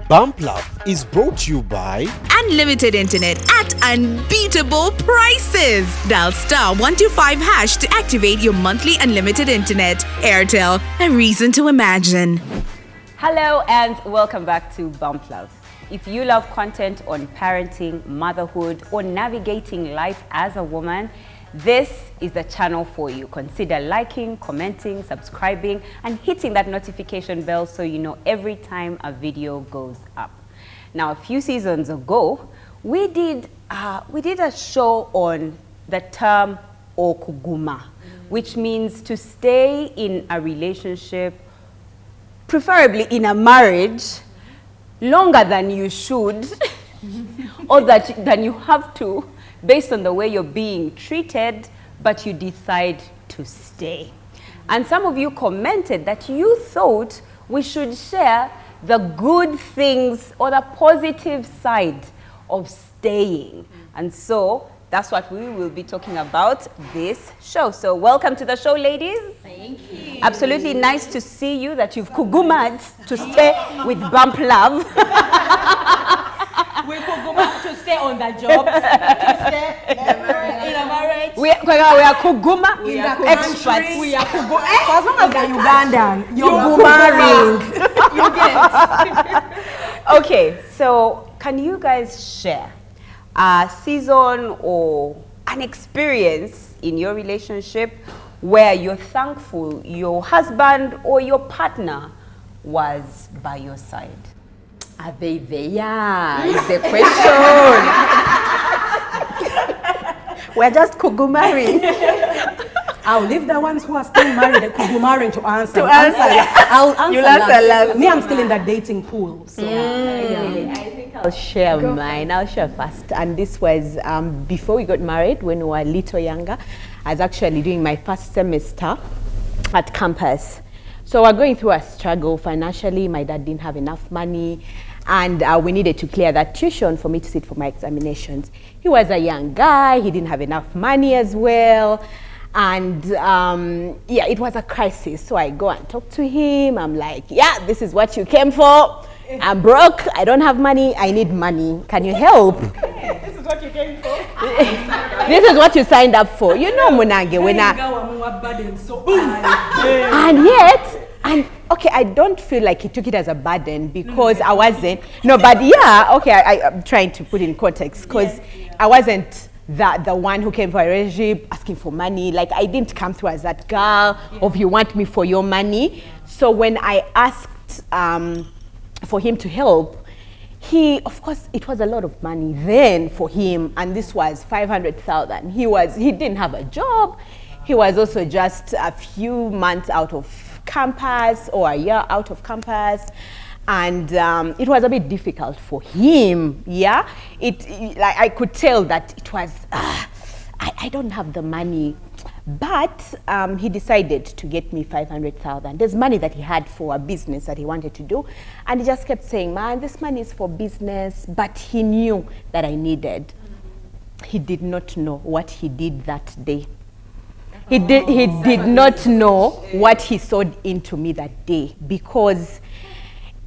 Bump Love is brought to you by Unlimited internet at unbeatable prices. Dial *125# to activate your monthly unlimited internet. Airtel, a reason to imagine. Hello and welcome back to Bump Love. If you love content on parenting, motherhood, or navigating life as a woman, this is the channel for you. Consider liking, commenting, subscribing, and hitting that notification bell so you know every time a video goes up. Now, a few seasons ago, we did a show on the term okuguma, which means to stay in a relationship, preferably in a marriage, longer than you should or than you have to, based on the way you're being treated, but you decide to stay. And some of you commented that you thought we should share the good things or the positive side of staying. And so that's what we will be talking about this show. So welcome to the show, ladies. Thank you. Absolutely nice to see you, that you've kugumad to stay with Bump Love. We kuguma to stay on the job, to stay in a marriage. We are kuguma We are experts. We are kuguma. For as long as they're Ugandan, you're gumaring. You get. Okay, so can you guys share a season or an experience in your relationship where you're thankful your husband or your partner was by your side? Are they there? Is the question. We're just kugumaring. I'll leave the ones who are still married kugumaring to answer. I'll answer. You'll answer last. Me, I'm still in the dating pool. So I think I'll share mine. I'll share first. And this was before we got married, when we were a little younger. I was actually doing my first semester at campus. So we're going through a struggle financially. My dad didn't have enough money, and we needed to clear that tuition for me to sit for my examinations. He was a young guy. He didn't have enough money as well. And yeah, it was a crisis. So I go and talk to him. I'm like, yeah, this is what you came for. I'm broke. I don't have money. I need money. Can you help? this is what you came for. This is what you signed up for. You know, Munange, when and yet, okay, I don't feel like he took it as a burden because I wasn't. No, but yeah, okay, I'm trying to put in context because I wasn't the one who came for a relationship asking for money. Like, I didn't come through as that girl of you want me for your money. So when I asked for him to help, of course, it was a lot of money then for him, and this was 500,000. He didn't have a job. He was also just a few months out of campus or a year out of campus, and it was a bit difficult for him. Yeah, like I could tell that it was. I don't have the money. But he decided to get me 500,000. There's money that he had for a business that he wanted to do. And he just kept saying, man, this money is for business. But he knew that I needed. He did not know what he did that day. He did not know what he sowed into me that day, because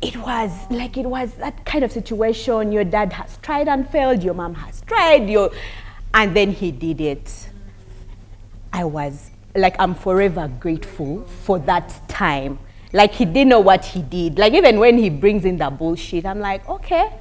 it was that kind of situation. Your dad has tried and failed. Your mom has tried. And then he did it. I was like, I'm forever grateful for that time. Like, he didn't know what he did. Like, even when he brings in the bullshit, I'm like, okay,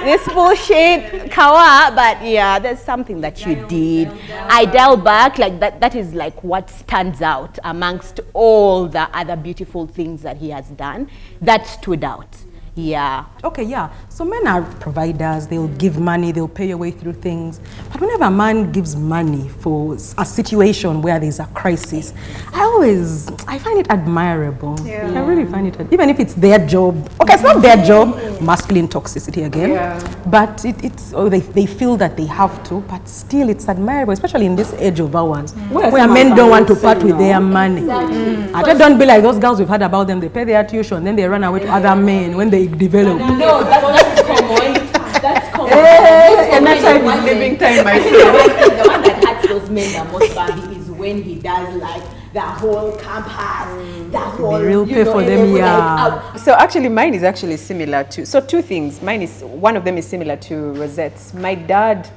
this bullshit, kawa, but yeah, there's something that you did. I dial back, like that is like what stands out amongst all the other beautiful things that he has done. That stood out. Yeah. Okay, yeah. So men are providers. They'll give money. They'll pay your way through things. But whenever a man gives money for a situation where there's a crisis, I find it admirable. Yeah. I really find it, even if it's their job. Okay, it's not their job. Masculine toxicity again. Yeah. But they feel that they have to. But still, it's admirable, especially in this age of ours, where men don't want to part with their money. Exactly. I just don't be like those girls we've heard about them. They pay their tuition, then they run away to other men when they develop. No, that's common. That's common. And that's how he's living time, my friend. The one that hurts those men the most, Bambi, is when he does like the whole campus, the whole, real pay for them, everything, yeah. So actually mine is actually similar to, so two things. One of them is similar to Rosette's. My dad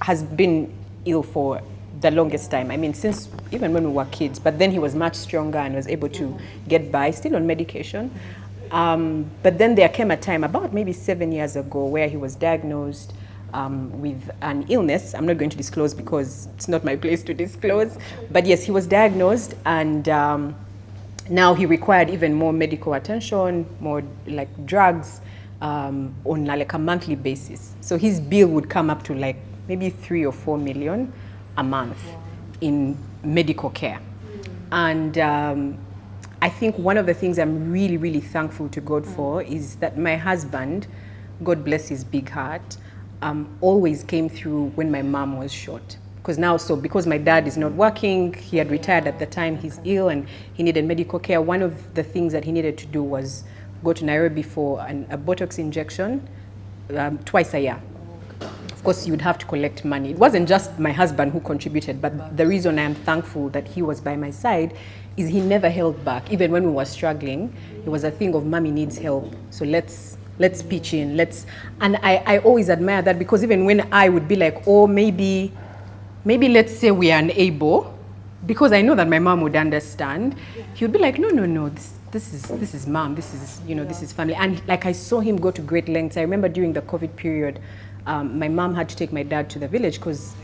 has been ill for the longest time. I mean, since even when we were kids, but then he was much stronger and was able to get by, still on medication. But then there came a time about maybe 7 years ago where he was diagnosed with an illness. I'm not going to disclose because it's not my place to disclose. But yes, he was diagnosed, and now he required even more medical attention, more like drugs on like a monthly basis. So his bill would come up to like maybe 3 or 4 million a month in medical care. And I think one of the things I'm really, really thankful to God for is that my husband, God bless his big heart, always came through when my mom was short. Because my dad is not working, he had retired at the time, he's ill and he needed medical care. One of the things that he needed to do was go to Nairobi for a Botox injection twice a year. Of course, you would have to collect money. It wasn't just my husband who contributed, but the reason I am thankful that he was by my side is he never held back. Even when we were struggling, it was a thing of mommy needs help, so let's pitch in, and I always admire that, because even when I would be like, oh, maybe let's say we are unable, because I know that my mom would understand, he would be like, no, this is mom, this is, this is family. And like, I saw him go to great lengths. I remember during the COVID period, my mom had to take my dad to the village because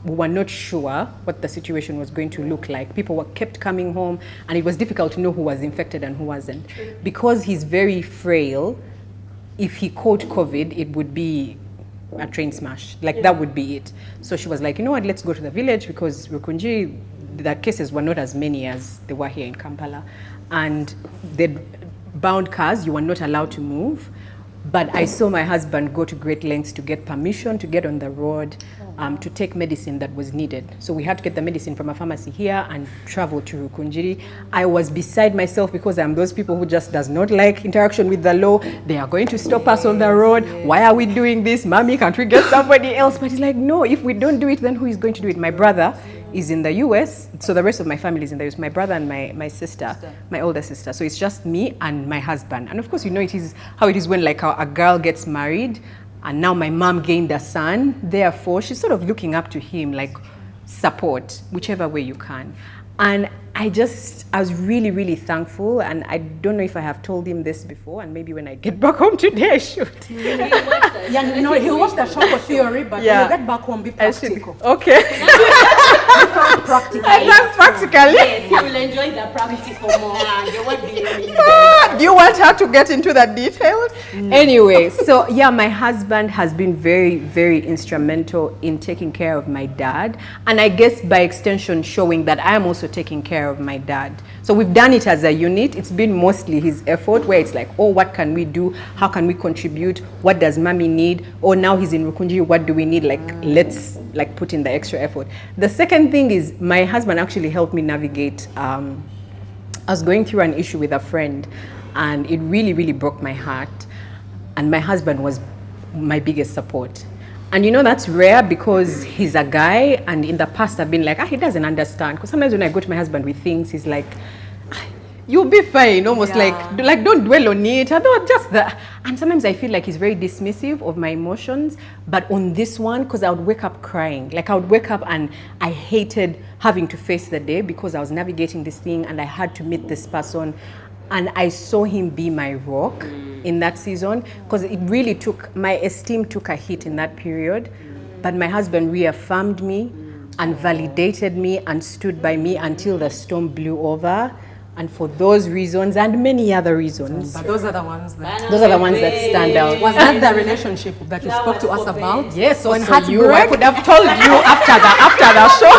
we were not sure what the situation was going to look like. People kept coming home, and it was difficult to know who was infected and who wasn't. Because he's very frail, if he caught COVID, it would be a train smash. Like, that would be it. So she was like, you know what, let's go to the village, because Rukunji, the cases were not as many as they were here in Kampala. And they'd bound cars, you were not allowed to move. But I saw my husband go to great lengths to get permission to get on the road, to take medicine that was needed. So we had to get the medicine from a pharmacy here and travel to Rukunjiri. I was beside myself, because I'm those people who just does not like interaction with the law. They are going to stop us on the road. Why are we doing this? Mommy, can't we get somebody else? But he's like, no, if we don't do it, then who is going to do it? My brother is in the US, so the rest of my family is in the US. My brother and my sister, my older sister. So it's just me and my husband. And of course, it is how it is when like a girl gets married, and now my mom gained a son. Therefore, she's sort of looking up to him, like, support, whichever way you can. And I was really, really thankful. And I don't know if I have told him this before, and maybe when I get back home today, I should. Yeah, he'll watch the show for theory, but when you get back home, be practical. Okay. Practical. Practically. Yes, he will enjoy the practical more. There won't be any. Do you want her to get into the details? Anyway, so yeah, my husband has been very, very instrumental in taking care of my dad. And I guess by extension, showing that I am also taking care of my dad. So we've done it as a unit. It's been mostly his effort, where it's like, oh, what can we do? How can we contribute? What does mommy need? Oh, now he's in Rukunji, what do we need? Like, let's like put in the extra effort. The second thing is my husband actually helped me navigate. I was going through an issue with a friend, and it really, really broke my heart. And my husband was my biggest support. And that's rare, because he's a guy, and in the past I've been like, he doesn't understand. Because sometimes when I go to my husband with things, he's like, you'll be fine, almost like don't dwell on it. I don't just that. And sometimes I feel like he's very dismissive of my emotions. But on this one, because I would wake up crying. Like, I would wake up and I hated having to face the day, because I was navigating this thing and I had to meet this person. And I saw him be my rock in that season, because it really my esteem took a hit in that period. But my husband reaffirmed me and validated me and stood by me until the storm blew over. And for those reasons and many other reasons. But those are the ones that stand out. Was that the relationship that you spoke to us about? Yes, when also you. I could have told you after the show.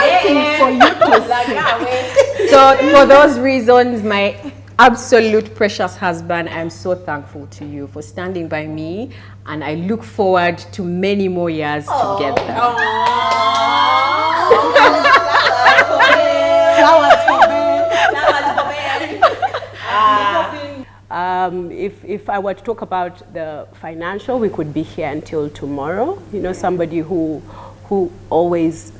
So for those reasons, my absolute precious husband, I'm so thankful to you for standing by me, and I look forward to many more years together. If I were to talk about the financial, we could be here until tomorrow. Somebody who who always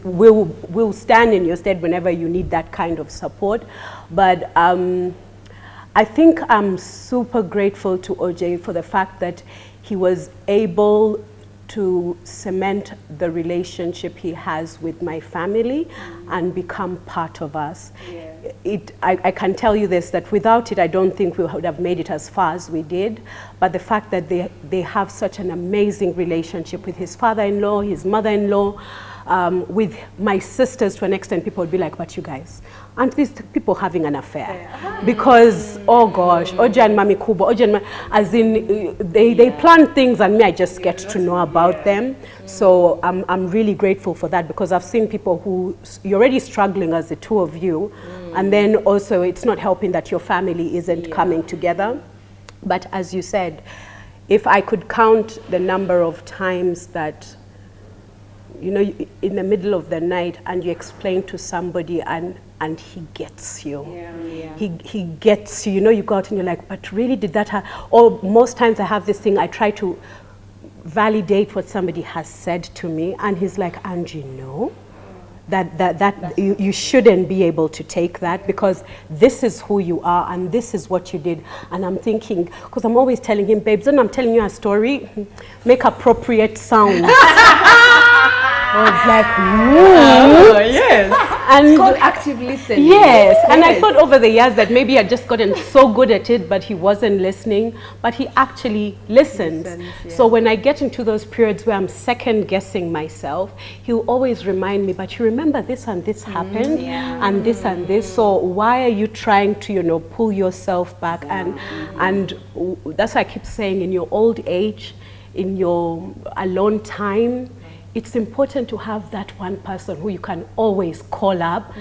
will stand in your stead whenever you need that kind of support. But I think I'm super grateful to OJ for the fact that he was able to cement the relationship he has with my family and become part of us. I can tell you this, that without it, I don't think we would have made it as far as we did. But the fact that they have such an amazing relationship with his father-in-law, his mother-in-law, with my sisters to an extent, people would be like, but you guys, aren't these people having an affair? Because, oh gosh, Oja and Mami Kubo, as in, they plan things and me, I just get to know about them. So I'm really grateful for that, because I've seen people who, you're already struggling as the two of you, and then also it's not helping that your family isn't coming together. But as you said, if I could count the number of times that, you know, in the middle of the night and you explain to somebody and he gets you. He gets you, you know, you go out and you're like, but really did that or most times I have this thing, I try to validate what somebody has said to me and he's like, Angie, no. That you shouldn't be able to take that, because this is who you are and this is what you did. And I'm thinking, because I'm always telling him, babes, when I'm telling you a story, make appropriate sounds. I was like, yes. And It's called active listening. Yes, and I thought over the years that maybe I'd just gotten so good at it, but he wasn't listening, but he actually listens. So when I get into those periods where I'm second guessing myself, he'll always remind me, but you remember this and this happened, and this and this, so why are you trying to, you know, pull yourself back? And that's why I keep saying, in your old age, in your alone time, it's important to have that one person who you can always call up,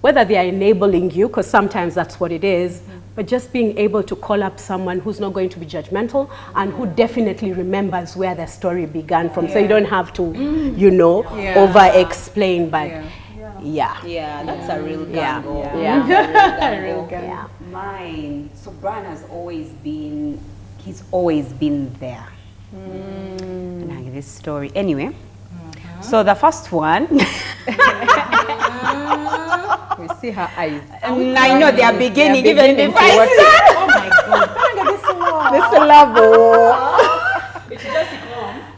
whether they are enabling you, because sometimes that's what it is, but just being able to call up someone who's not going to be judgmental and who definitely remembers where the story began from. So you don't have to, you know, over-explain, but Yeah, that's a real gamble. A real gamble. Mine. So Brian has always been, he's always been there. And I give this story. Anyway, so the first one. We see her eyes. I know they are beginning even before I start. Oh my God.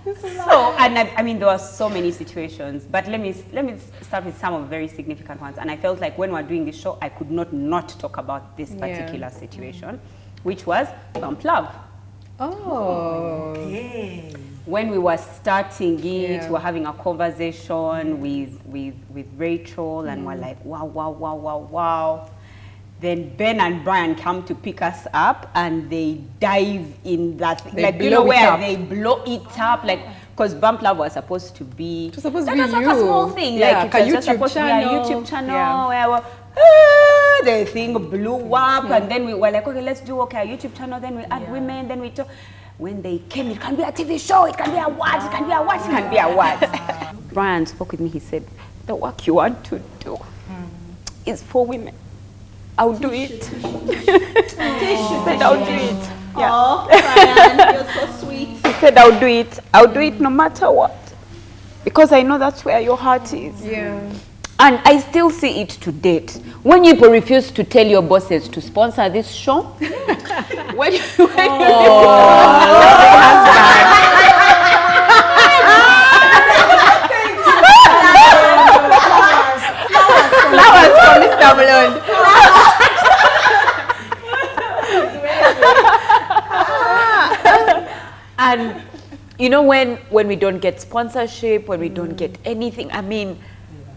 This is So, and I mean, there were so many situations, but let me start with some of the very significant ones. And I felt like when we were doing this show, I could not talk about this particular situation, which was bump love. Oh. Okay. When we were starting it, we were having a conversation with Rachel, and we're like, wow. Then Ben and Brian come to pick us up, and they dive in that, like, you know, where they blow it up, like, because Bump Love was supposed to be, it was supposed to be like a small thing, like it was just supposed to be a YouTube channel where the thing blew up, and then we were like, okay, let's do a YouTube channel, then we add women, then we talk. When they came, it can be a TV show, it can be a what, it can be a what, it can be a what. Brian spoke with me, he said, the work you want to do is for women. I'll do it. She said, I'll do it. Oh, Brian, you're so sweet. He said, I'll do it. I'll do it no matter what. Because I know that's where your heart is. Yeah. And I still see it to date. When people refuse to tell your bosses to sponsor this show, when you flowers for Mr. Blonde. And you know, when we don't get sponsorship, when we don't get anything, I mean,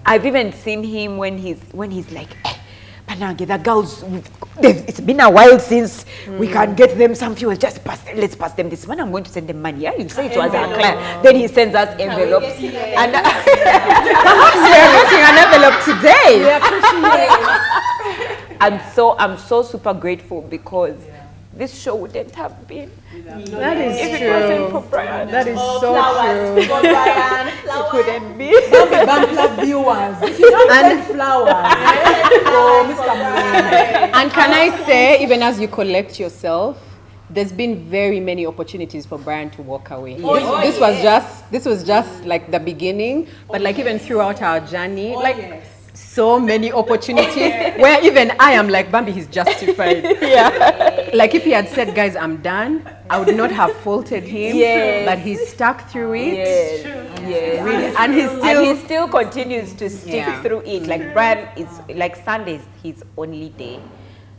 I've even seen him when he's like, Panagi, the girls, it's been a while since we can get them some fuel. Just let's pass them this money. I'm going to send them money. Yeah, you say it was our client. Then he sends us envelopes. And perhaps we're getting an envelope today. And so I'm so super grateful, because this show wouldn't have been. That is if true. it wasn't for Brian. That is so Flowers. true. Brian, It wouldn't be. Bump Love viewers. If you don't send flowers for Mr. Moon. And can I say, even as you collect yourself, there's been very many opportunities for Brian to walk away. This was just like the beginning, but like even throughout our journey, so many opportunities where even I am like, Bambi, he's justified. Like if he had said, guys, I'm done, I would not have faulted him, but he stuck through it. Really. And he still continues to stick through it. Like Brian is like Sundays, his only day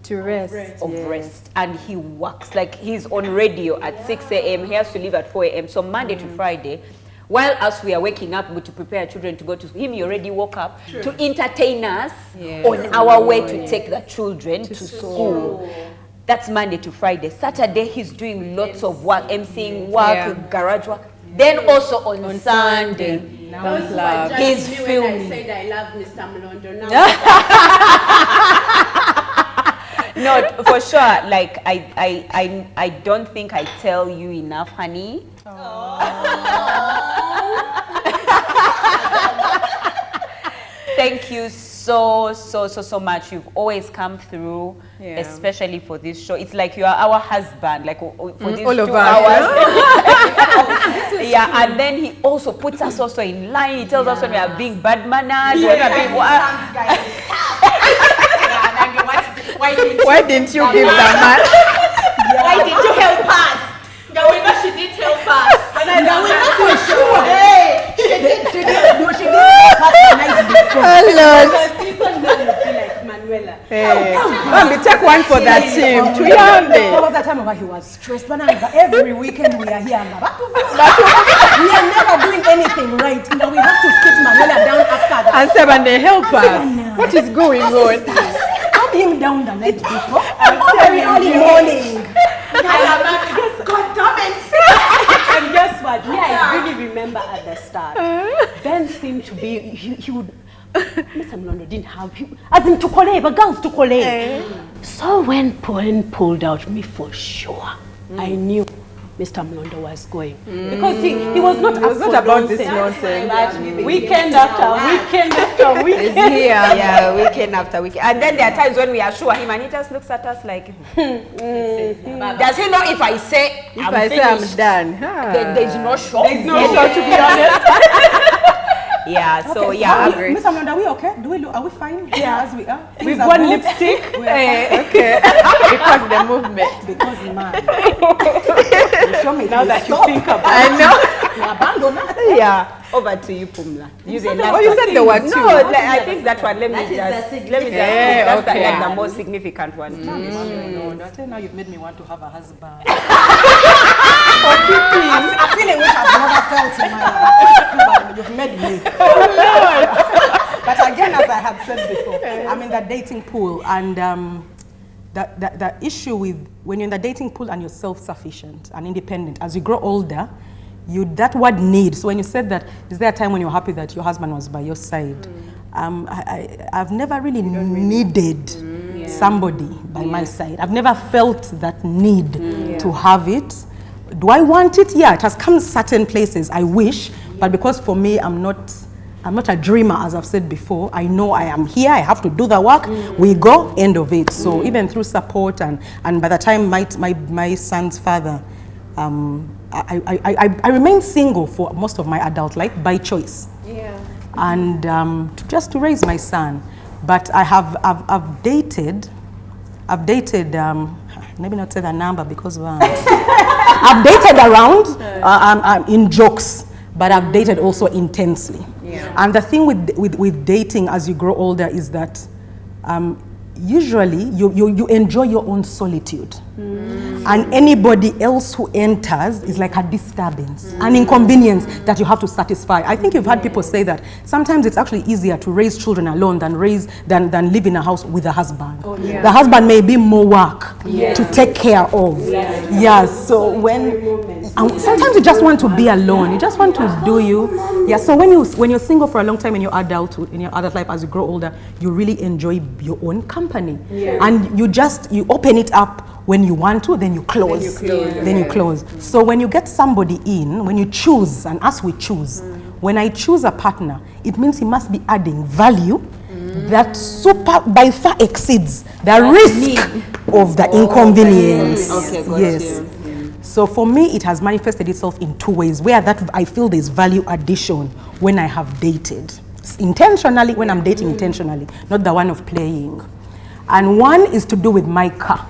to rest. Rest, and he works. Like he's on radio at 6 a.m. He has to leave at 4 a.m. So Monday to Friday, while us we are waking up to prepare children to go to him, he already woke up to entertain us on our way to take the children to school. That's Monday to Friday. Saturday he's doing lots of work, emceeing work, garage work. Then also on Sunday, he's filming. I said I love Mr. Mlondo now. No, for sure. Like I don't think I tell you enough, honey. Thank you so much. You've always come through, especially for this show. It's like you are our husband, like for these all of 2 us. hours. And then he also puts us also in line. He tells us when we are being bad mannered. Why didn't you give that man? Why did you help us? No, we know she did help us. And I know for sure. Hey, she did. No, she did help us the night before. People know you feel like Manuela. Hey, Bambi, take one for that team. There was a time where he was stressed, but every weekend we are here. We are never doing anything right. Now we have to sit Manuela down after that. And Seven, they help us. What is going on? Him down the night before. Very early morning. And guess what? I really remember at the start. Ben seemed to be, he would, Mr. Mlondo didn't have, as in Tukole, but girls Tukole. So when Pauline pulled out me for sure, I knew Mr. Mlondo was going. Because he was not about this nonsense. Weekend after weekend after weekend. Weekend after weekend. And then there are times when we assure him and he just looks at us like, does he know if I say I'm finished, done? There's no show. There's no show, to be honest. Mr. Mlondo, are we okay? Are we fine? As we are. We've got lipstick. Okay. Because the movement. Because man. Now that you think about it. I know. Over to you, Pumla. You said the word too. No, I think that one. Let me just. That's like the most significant one. Now you've made me want to have a husband. A feeling which I've never felt in my life. You've made me. But again, as I had said before, I'm in the dating pool, and the issue with when you're in the dating pool and you're self-sufficient and independent, as you grow older, that word need. So when you said that, is there a time when you're happy that your husband was by your side? I've never really needed somebody by my side. I've never felt that need to have it. Do I want it? Yeah, it has come certain places. I wish, but because for me, I'm not a dreamer, as I've said before. I know I am here. I have to do the work. We go, end of it. So even through support and by the time my son's father, I remained single for most of my adult life by choice. And just to raise my son. But I've dated. Maybe not say the number because I've dated around in jokes, but I've dated also intensely. And the thing with dating as you grow older is that usually you enjoy your own solitude. And anybody else who enters is like a disturbance, an inconvenience that you have to satisfy. I think you've heard people say that sometimes it's actually easier to raise children alone than live in a house with a husband. The husband may be more work to take care of. So sometimes you just want to be alone. You just want to do you. So when you're single for a long time in your adult life, as you grow older, you really enjoy your own company. And you open it up when you want to, then you close. Then you close. So when you get somebody in, when you choose, and as we choose, when I choose a partner, it means he must be adding value that by far exceeds the risk of the inconvenience. Okay, got yes. you. So for me, it has manifested itself in two ways, where that I feel there's value addition when I have dated. Intentionally, when I'm dating intentionally, not the one of playing. And one is to do with my car.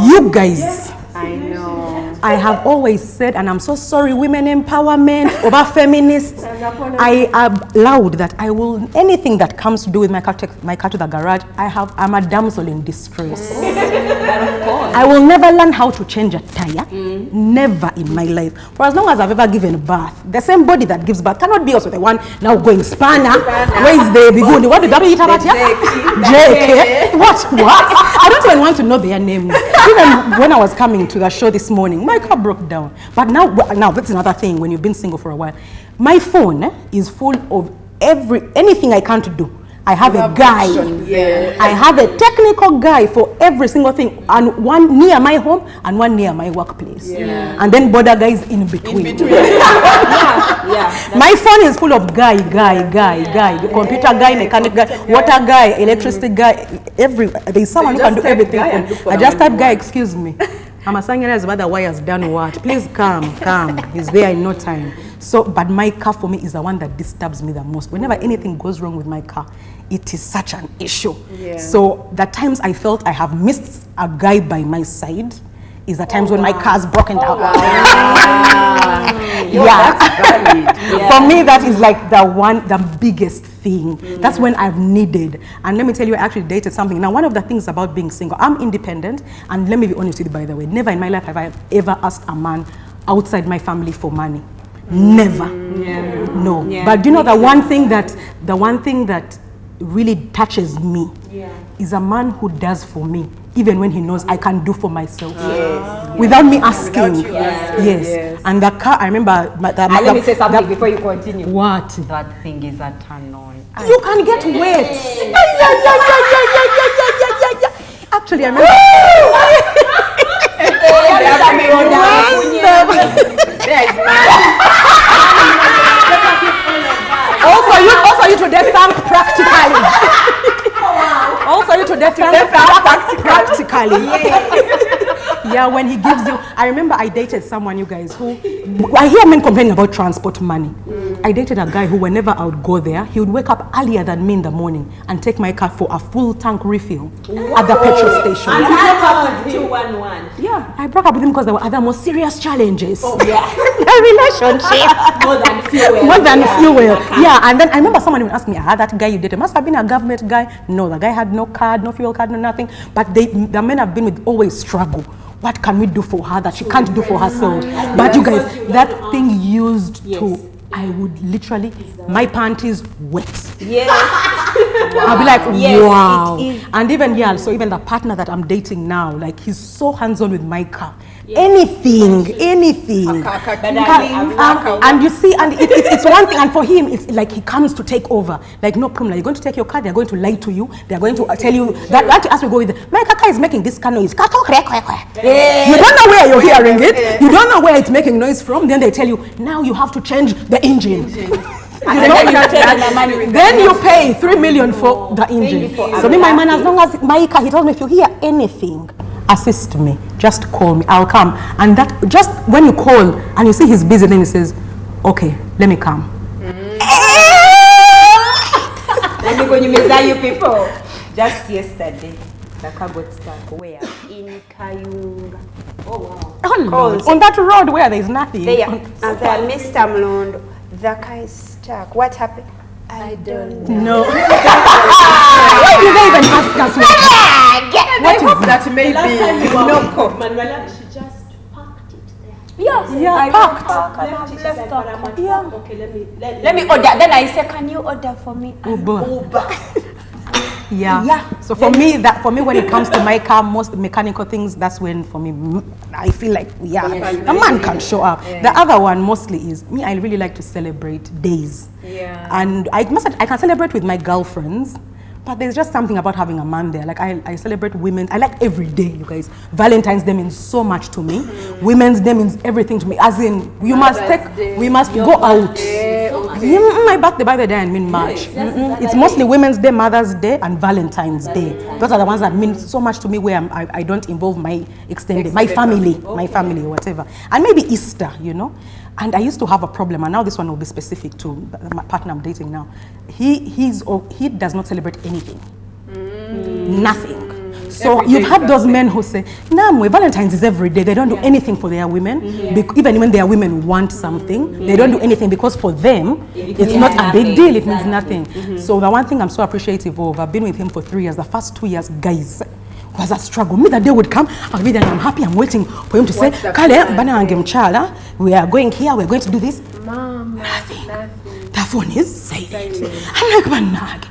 You guys. I know. I have always said, and I'm so sorry, women empowerment, over feminists. I am loud that I will, anything that comes to do with my car to the garage, I'm a damsel in distress. I will never learn how to change a tire, never in my life. For as long as I've ever given birth, the same body that gives birth cannot be also the one now going spanner. Where is the bigundi? What did we eat about here? JK. What? I don't even want to know their names. Even when I was coming to the show this morning, my car broke down. But now that's another thing when you've been single for a while. My phone is full of anything I can't do. I have a guy. I have a technical guy for every single thing, and one near my home and one near my workplace. And then border guys in between. My phone is full of guy, computer guy, mechanic guy, water guy, electricity guy. There's someone who can do everything. I just type guy, excuse me. I'm a singer as the wires done what? Please come. He's there in no time. So, but my car for me is the one that disturbs me the most. Whenever anything goes wrong with my car, it is such an issue. So the times I felt I have missed a guy by my side is the times when my car's broken down. For me, that is like the biggest thing. That's when I've needed. And let me tell you, I actually dated something. Now, one of the things about being single, I'm independent, and let me be honest with you, by the way, never in my life have I ever asked a man outside my family for money. Never. No. But do you know the one thing that really touches me is a man who does for me, even when he knows I can do for myself, without me asking. Yes. And the car, I remember. Let me say something before you continue. What? That thing is a turn on. You can get wet. Actually, I remember. Also you to defang practically. Also you to defang practically. Yeah, when he gives you, I remember I dated someone, you guys, who, I hear men complaining about transport money. I dated a guy who, whenever I would go there, he would wake up earlier than me in the morning and take my car for a full tank refill at the petrol station. And you broke up with 211. Yeah, I broke up with him because there were other more serious challenges. Oh, yeah. A relationship. More than fuel. Yeah, and then I remember someone even asked me, that guy you dated must have been a government guy. No, the guy had no card, no fuel card, no nothing. But the men I've been with always struggle. What can we do for her that she can't do for herself? But you guys, that thing used to, I would literally, my panties wet. I'll be like, wow. And even, so even the partner that I'm dating now, like he's so hands-on with my car. Anything. And you see, and it's one thing, and for him, it's like he comes to take over. Like, no problem, you're going to take your car, they're going to lie to you, they're going to tell you, that as we go with, my car is making this kind of noise. You don't know where you're hearing it, you don't know where it's making noise from, then they tell you, now you have to change the engine. Then you pay 3 million for the engine. So me, my man, as long as my car, he told me, if you hear anything, assist me, just call me, I'll come. And that, just when you call and you see he's busy, then he says, okay, let me come. Let me go, you people. Just yesterday, the car got stuck. Where? In Kayunga. Oh, wow. On that road where there's nothing. There, and Mr. Mlondo, the car is stuck. What happened? I don't know. Why did they even ask us what that maybe Manuela, she just parked it there. Yeah, parked. Okay, let me order. Then I say, can you order for me? Uber. Yeah. So for me, when it comes to my car, most mechanical things, that's when for me, I feel like, a man can show up. The other one mostly is, me, I really like to celebrate days. And I can celebrate with my girlfriends, but there's just something about having a man there. Like I celebrate women. I like every day, you guys. Valentine's Day means so much to me. Women's Day means everything to me. As in, we must go out. My birthday, by the day, I mean March. It's mostly Women's Day, Mother's Day, and Valentine's Day. Those are the ones that mean so much to me, where I don't involve my extended my family or whatever. And maybe Easter, you know. And I used to have a problem, and now this one will be specific to my partner I'm dating now. He does not celebrate anything. Nothing. So you've had those men who say, "Nah, Valentine's is every day." They don't do anything for their women. Even when their women want something, they don't do anything, because for them, it's not a big deal. It means nothing. So the one thing I'm so appreciative of, I've been with him for 3 years. The first 2 years, guys, was a struggle. Me, the day would come, I'll be there and I'm happy. I'm waiting for him to say, "Kale, banana chala, we are going here. We're going to do this." Mom, nothing. The phone is silent. I'm like, "Banag,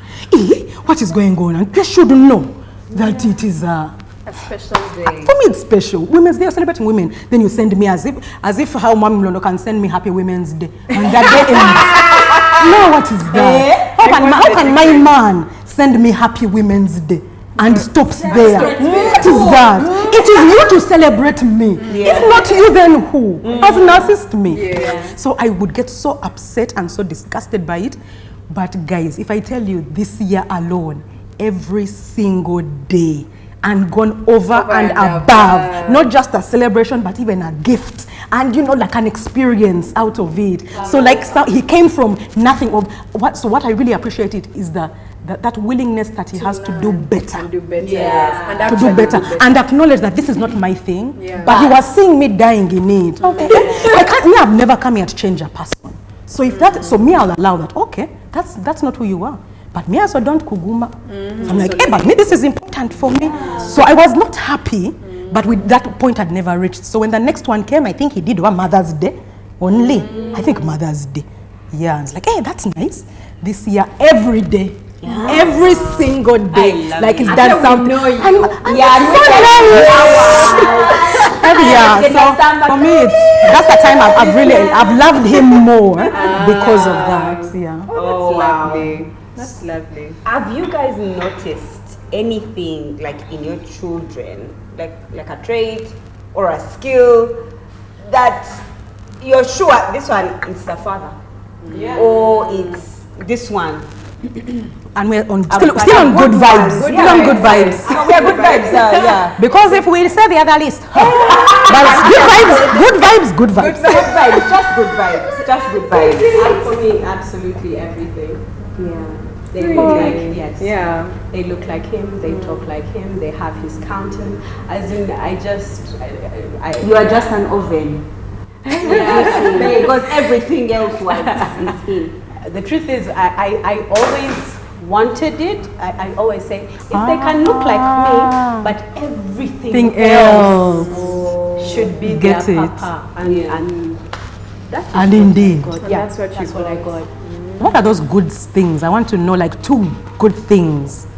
what is going on?" And you should know that it is a special day. For me, it's special. Women's Day, you're celebrating women. Then you send me as if how Mom Lono can send me Happy Women's Day. And that day ends. No, what is that? How can my man send me Happy Women's Day and stops there? What is that? It is you to celebrate me. If not you, then who? As an assist me. So I would get so upset and so disgusted by it. But guys, if I tell you this year alone, every single day, and gone over and above, not just a celebration, but even a gift, and you know, like an experience out of it. So like he came from nothing. So what I really appreciate it is that willingness that he has to do better. And do better. Yes. To do better. And acknowledge that this is not my thing, but he was seeing me dying in it. Okay. I've never come here to change a person. So I'll allow that. Okay, that's not who you are. But me also don't kuguma. I'm like, but me, this is important for me. So I was not happy, but with that point I'd never reached. So when the next one came, I think he did one Mother's Day only. I think Mother's Day. Yeah, it's like, hey, that's nice. This year, every day. Every single day, like he's done something. So for me, that's the time I've loved him more because of that. Yeah. Oh, wow. That's lovely. Have you guys noticed anything like in your children, like a trait or a skill that you're sure this one is the father, or it's this one? And we're still on good vibes. Still on good vibes. We are good vibes, yeah. Because if we say the other list, but good vibes. Good vibes, just good vibes. Just good vibes. And for me, absolutely everything. Yeah. They look like, they look like him, they talk like him, they have his countenance. As in, you are just an oven. Because everything else was is him. The truth is, I always wanted it. I always say, if they can look like me, but everything else should be Get their it. papa. And that's And indeed. that's what I got. What are those good things? I want to know, like 2 good things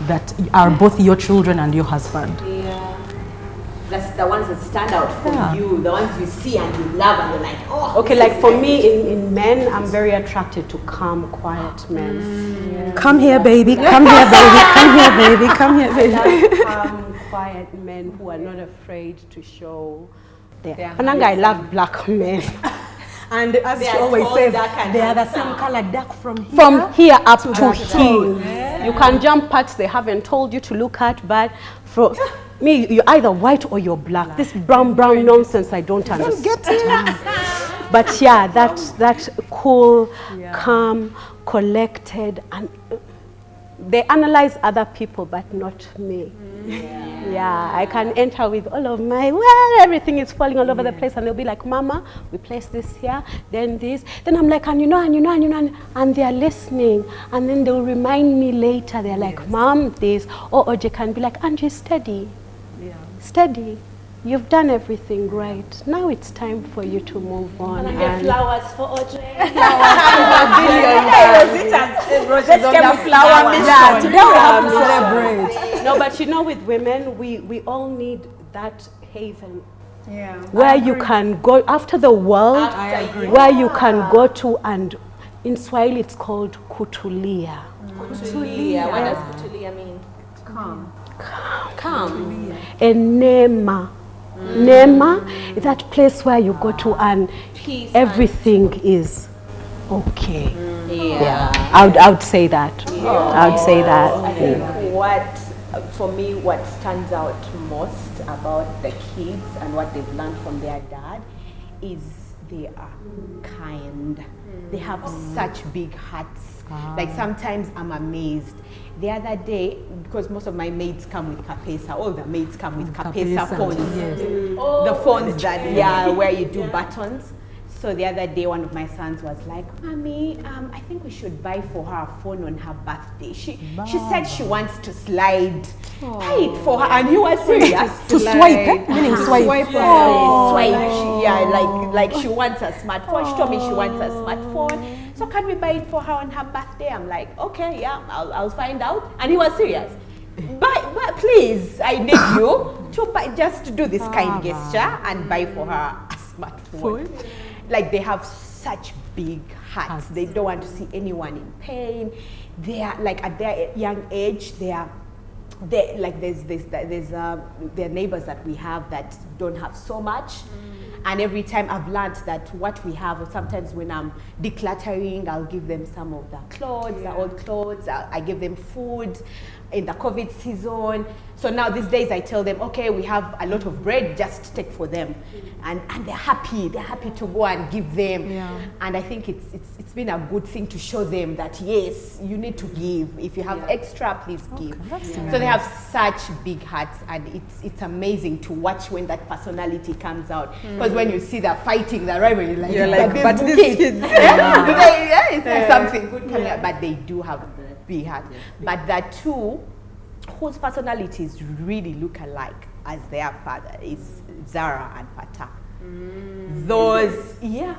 that are both your children and your husband. That's the ones that stand out for you, the ones you see and you love and you're like, oh. Okay, like for me, in men, I'm very attracted to calm, quiet men. Come here, baby. Come here, baby. Come here, baby. Come here, baby. I love calm, quiet men who are not afraid to show their. And I love black men. And as she always says, they are the same color, dark from here up to here. You can jump parts they haven't told you to look at, but for me, you're either white or you're black. This brown nonsense, I don't understand. But yeah, that cool, calm, collected, and they analyze other people, but not me. Yeah, I can enter with all of my, everything is falling all over the place, and they'll be like, Mama, we place this here, then this. Then I'm like, and and they're listening. And then they'll remind me later, they're like, Mom, this. Or OJ can be like, Angie, steady. Steady. You've done everything right. Now it's time for you to move on. Can I get flowers for OJ? Today we have to celebrate. No, but you know, with women, we all need that haven. Yeah. Where you can go after the world, where you can go to, and in Swahili it's called kutulia. Kutulia. What does kutulia mean? Calm. And nema. Nema is that place where you go to and Peace. everything is Okay. Yeah, I would say that. I would say that. I think for me, what stands out most about the kids and what they've learned from their dad is they are kind. They have such big hearts. Like sometimes I'm amazed. The other day, because most of my maids come with Capesa, all the maids come with Capesa phones. Yes. The phones that, where you do buttons. So the other day, one of my sons was like, Mommy, I think we should buy for her a phone on her birthday. She said she wants to slide. Buy it for her. And he was serious. To swipe, meaning swipe. Swipe. Like she wants a smartphone. She told me she wants a smartphone. So can we buy it for her on her birthday? I'm like, okay, yeah, I'll find out. And he was serious. But please, I need you to buy, just to do this kind gesture and buy for her a smartphone. Like they have such big hearts. They don't want to see anyone in pain. They are like at their young age, they like there's there are neighbors that we have that don't have so much. And every time I've learned that what we have, or sometimes when I'm decluttering, I'll give them some of the clothes, the old clothes. I give them food in the COVID season. So now these days I tell them, okay, we have a lot of bread, just take for them. And they're happy to go and give them. And I think it's been a good thing to show them that yes, you need to give. If you have extra, please give. So they have such big hearts, and it's amazing to watch when that personality comes out. Because when you see them fighting, the rivalry, you're like, but these kids, it's something good coming out. But they do have big hearts. But the two whose personalities really look alike as their father is Zara and Pata. Those, they're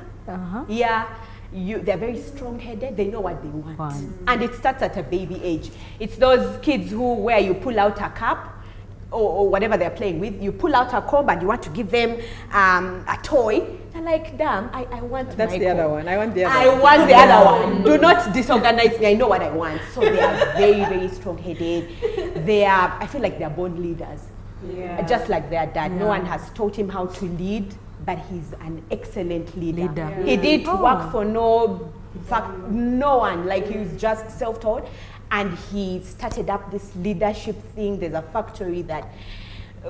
very strong-headed. They know what they want. And it starts at a baby age. It's those kids where you pull out a cup or whatever they're playing with, you pull out a comb and you want to give them a toy. They're like, damn, I want That's my the comb. other one. I want the other I one. want the other one. Do not disorganize me. I know what I want. So they are very, very strong-headed. I feel like they're born leaders. Just like their dad. No one has taught him how to lead, but he's an excellent leader. He did work for no one. Like he was just self-taught. And he started up this leadership thing. There's a factory that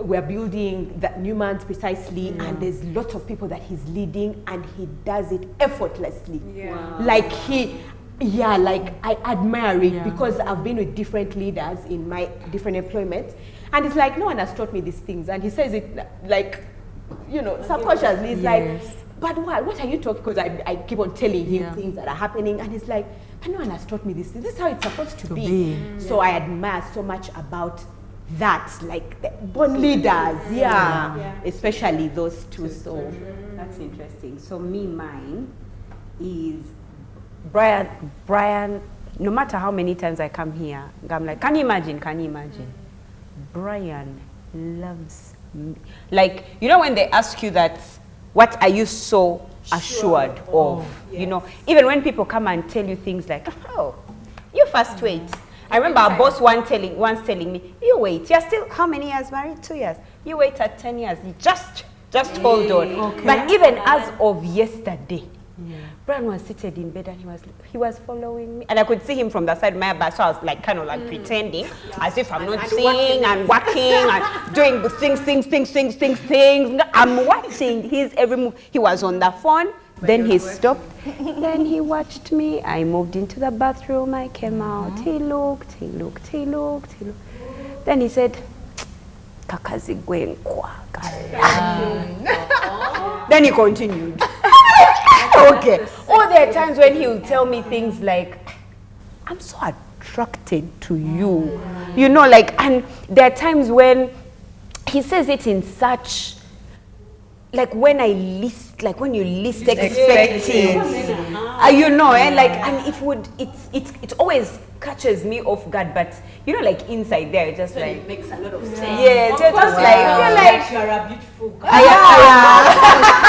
we're building, that Newman's precisely, and there's lots of people that he's leading, and he does it effortlessly. Like I admire it because I've been with different leaders in my different employments, and it's like, no one has taught me these things. And he says it like, subconsciously. He's like, but what are you talking? Because I keep on telling him things that are happening, and he's like, but no one has taught me this. This is how it's supposed to be. So I admire so much about that, like the born leaders, especially those two. So that's interesting. So mine is Brian. No matter how many times I come here, I'm like, can you imagine? Brian loves me. Like, when they ask you that, what are you so assured of? Even when people come and tell you things like, oh, you first wait. I remember our boss once telling me, you wait, you're still how many years married? 2 years. You wait at 10 years. You just hold on. Okay. But even as of yesterday, Brian was seated in bed and he was following me, and I could see him from the side of my back. So I was like kind of like pretending as if I'm not seeing and working and doing things. I'm watching his every move. He was on the phone. Then he stopped. Then he watched me. I moved into the bathroom. I came out. He looked. Then he said, "Kakazi gwenkwa." Then he continued. Okay. Or there are times when he will tell me things like, "I'm so attracted to you," and there are times when he says it in such, like when you least expect it, and it always catches me off guard, but like inside there, just so like it makes a lot of sense. Yeah, just like you're a beautiful girl.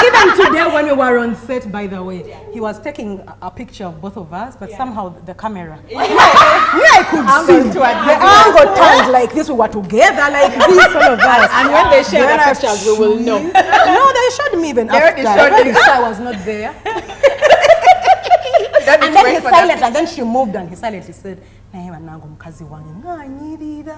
Even today when we were on set, by the way, he was taking a picture of both of us, but somehow the camera, I could see the angle turned like this. We were together like this, all of us. And when they share the pictures, we will know. No, they showed me even after. I was not there. don't need And to then wait he for silent, that. and then she moved and he silently said, "Hey, manango mkazi wangu nganyirira."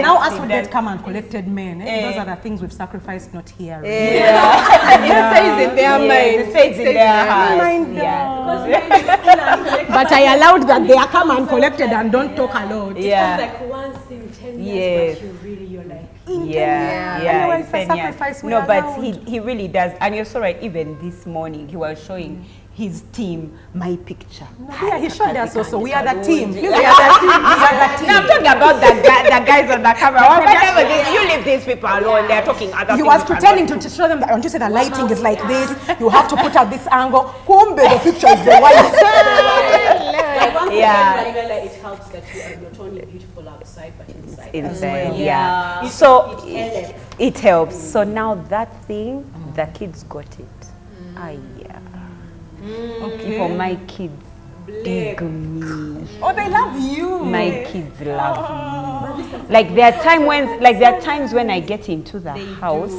Now as for dead come and collected men, those are the things we've sacrificed not here. It stays in their mind. It stays in their hearts. But I allowed that they are come and collected and don't talk a lot. Yeah. Like once in 10 Yes. years, but you're like, Yeah. Otherwise, in the 10 years. sacrifice we No, but allowed. he really does. And you're so right, even this morning, he was showing his team my picture. Yeah, he showed us also. We are the team. Please, we are the team. We are the No, I'm team. talking about the guys on the camera. Whatever this, you leave these people alone. They're talking other He things. was pretending to show them that, don't you say the lighting is like this, you have to put at this angle. Kumbe, the picture is the white. like once Yeah. again, Daniela, it helps that you are not only beautiful outside, but inside. Insane, Well. yeah. It- So it helps. it helps. So now that thing, the kids got it. Ah, yeah. For my kids, dig me. Oh, they love you. My kids love me. Like there are times when I get into the house,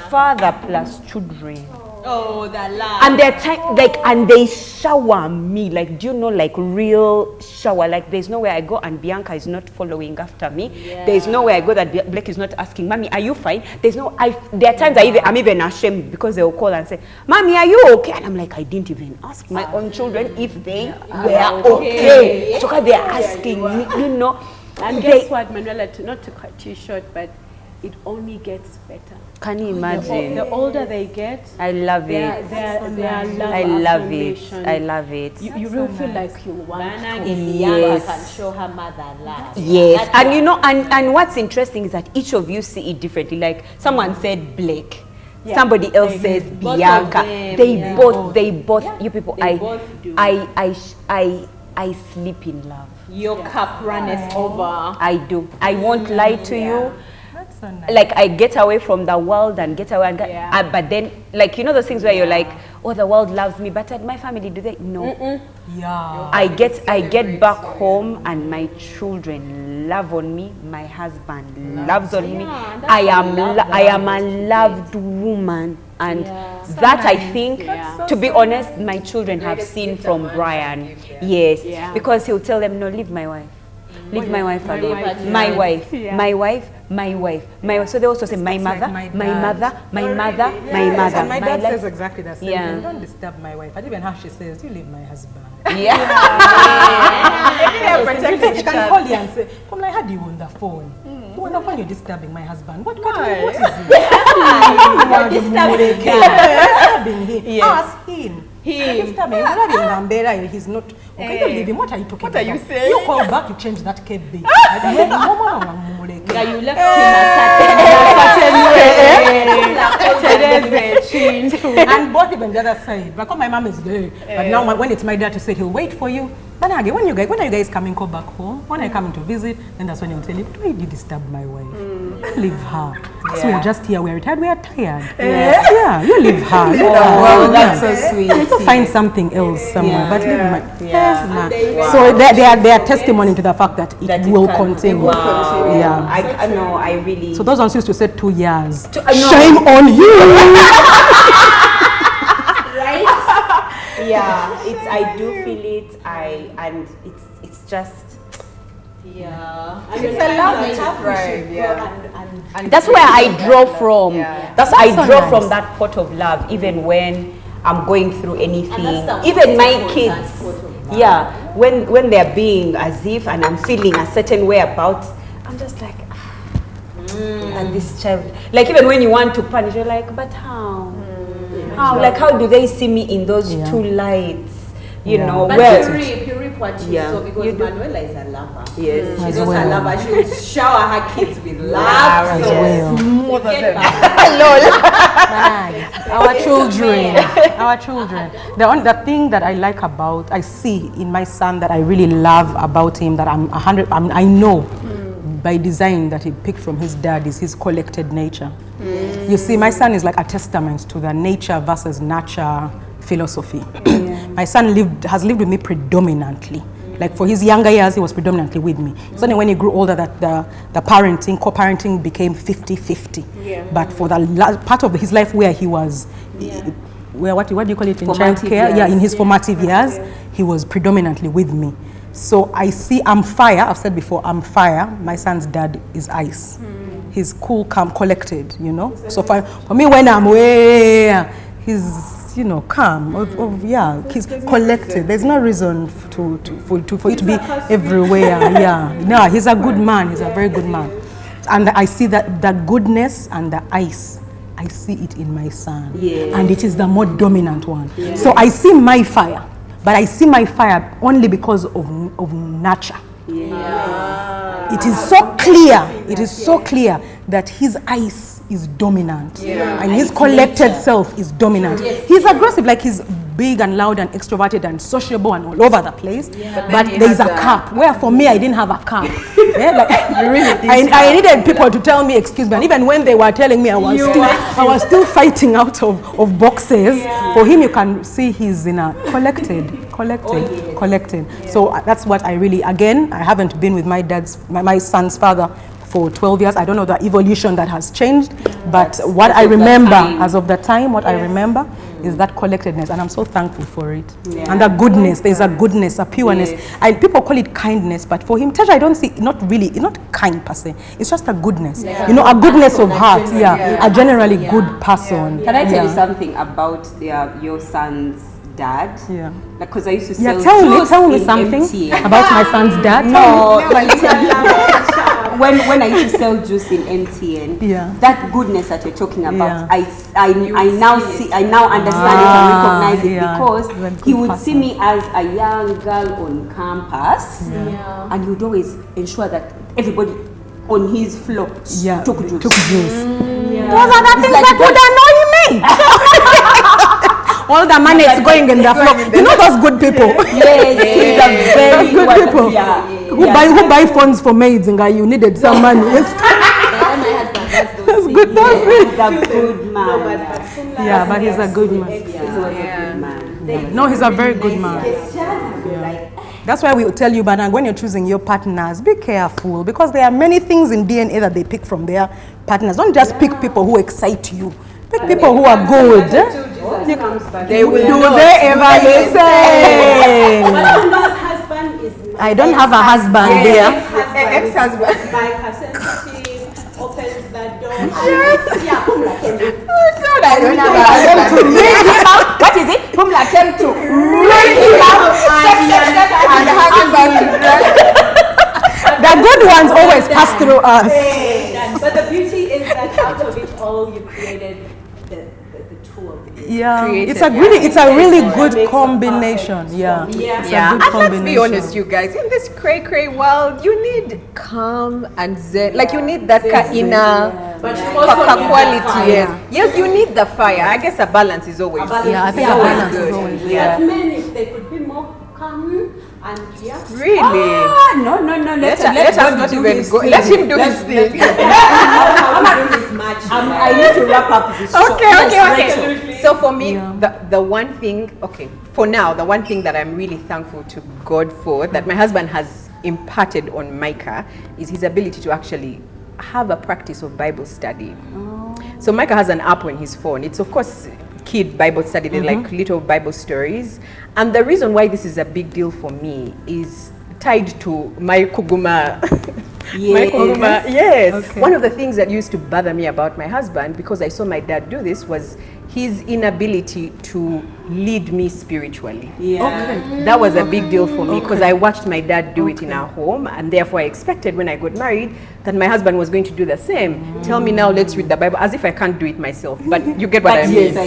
father plus children. Oh, the love. And they're and they shower me, like, do you know, like real shower, like there's nowhere I go and Bianca is not following after me. There's nowhere I go that Blake is not asking, Mommy, are you fine? There are times I'm even ashamed because they'll call and say, Mommy, are you okay? And I'm like, I didn't even ask my own children if they were okay. So they're asking me, you know. And guess what, Manuela, not to cut you short, but it only gets better. Can you imagine? The older they get, I love their it. love I love it. affirmation. I love it. You will feel like you want Nana to. Yes. can show her mother love. Yes, and you know, and what's interesting is that each of you see it differently. Like someone said Blake, somebody else says Both of Bianca. them, They both, you people. They both do. I sleep in love. Your cup runneth over. I do. I won't lie to you. That's so nice. Like I get away from the world and get away, and but then, like, you know those things where you're like, oh, the world loves me, but my family, do they? No. Yeah. I get back home and my children love on me. My husband loves on me. I am a loved woman, and that I think, to be honest, my children have seen from Brian. Yes, because he'll tell them, no, leave my wife. Leave my wife alone. My wife, my wife, my wife, my wife. So they also say my mother, like my my mother, my mother, my Yes, mother. and my dad life. says exactly the same Yeah. thing. Don't disturb my wife. And even how she says, you leave my husband. Yeah. She can call you and say, I'm like, how do you on the phone? You on the phone, you're disturbing my husband. What is it? You're disturbing him. Ask him. You're disturbing him. He's not. Okay, you leave him. What are you talking about? What are you saying? You call back, you change that KB. Yeah, you left him a certain way. And both even the other side. But my mom is there. But now when it's my dad to say he'll wait for you. But again, when are you guys coming back home? When I come to visit, then that's when you'll tell him, why did you disturb my wife? Leave her. So we're just here, we're retired, we're tired. Yeah, you leave her. Wow, that's so sweet. To find something else somewhere. But leave my Yeah. So they are testimony to the fact that it will continue. Wow. Yeah. I know. I really. So those ones used to say 2 years. no. Shame on you. Yeah, I do feel it. And it's just. Yeah. It's a lovely drive, and That's where I draw from. That's I so draw nice. from that pot of love, even when I'm going through anything. And that's the Even my most kids. important pot of love. Yeah, when they're being as if, and I'm feeling a certain way about, I'm just like, and this child, like even when you want to punish, you're like, but how? How? Like how do they see me in those two lights? You know, But well, you reap what you Yeah. sow, because You do. Manuela is a lover. Yes. She's As also a well. lover. She will shower her kids with love. As So well. you get back. Our children. The thing that I like about, I see in my son that I really love about him, that I know by design that he picked from his dad, is his collected nature. You see, my son is like a testament to the nature versus nurture philosophy. My son has lived with me predominantly. Like for his younger years, he was predominantly with me. It's only when he grew older that the parenting, co-parenting became 50-50. But for the part of his life where he was what do you call it in Formative childcare? Yeah, years. in his formative years, he was predominantly with me. So I see I'm fire. I've said before, I'm fire. My son's dad is ice. He's cool, calm, collected, you know. So for me, when I'm way, he's, you know, calm. He's collected. There's no reason for you to be everywhere. Yeah, no, he's a good man. He's a very good man. And I see that goodness and the ice. I see it in my son, and it is the more dominant one. So I see my fire. But I see my fire only because of nature. It is so clear. It is so clear that his ice is dominant, and his collected self is dominant. He's aggressive, like he's big and loud and extroverted and sociable and all over the place. But there is a cap. Where for me, I didn't have a cap. I needed people to tell me, excuse me. And even when they were telling me, I was still fighting out of boxes. For him, you can see he's in a collected. So that's what I really, again, I haven't been with my son's father for 12 years. I don't know the evolution that has changed, but what I remember as of the time, what I remember is that collectedness, and I'm so thankful for it. And the goodness, there's a goodness, a pureness. People call it kindness, but for him, Teja, I don't see, not kind per se. It's just a goodness, you know, a goodness of heart. A generally good person. Can I tell you something about your son's dad? Because I used to sell tell me something about my son's dad. When I used to sell juice in MTN, that goodness that you're talking about, I now understand it and recognize it, because he would see me as a young girl on campus, and he would always ensure that everybody on his floor took juice. Those are the things that would annoy me. All the money is going in the floor. You know those good people. He's a very good people. Who buy phones for maids and you needed some money. That's good. He's a good man. But he's a good man. No, he's a very good man. That's why we tell you, but when you're choosing your partners, be careful, because there are many things in DNA that they pick from their partners. Don't just pick people who excite you. Pick people who are good. They will do they ever listen? I don't have a husband there. Ex-husband. My sensitive opens the door. I don't have a husband. What is it? Whom I came to bring him out and husband to dress. The good ones always pass through us. But the beauty is that out of it all, you created the two of you. It's a really good combination. It's a good And let's be combination. honest, you guys, in this cray world, you need calm and zen. Like you need that inner quality. Yes, you need the fire. I guess a balance is always. I think a balance is always But men, if they could be more calm and Really? No. Let us not even go. Let him do his thing. I need to wrap up this show. Okay. So for me, the one thing, for now, the one thing that I'm really thankful to God for, that my husband has imparted on Micah, is his ability to actually have a practice of Bible study. So Micah has an app on his phone. It's of course kid Bible study. They're like little Bible stories. And the reason why this is a big deal for me is tied to my Kuguma. Yes. One of the things that used to bother me about my husband, because I saw my dad do this, was his inability to lead me spiritually. That was a big deal for me, because I watched my dad do it in our home, and therefore I expected when I got married that my husband was going to do the same. Tell me now, let's read the Bible, as if I can't do it myself. But you get what I mean.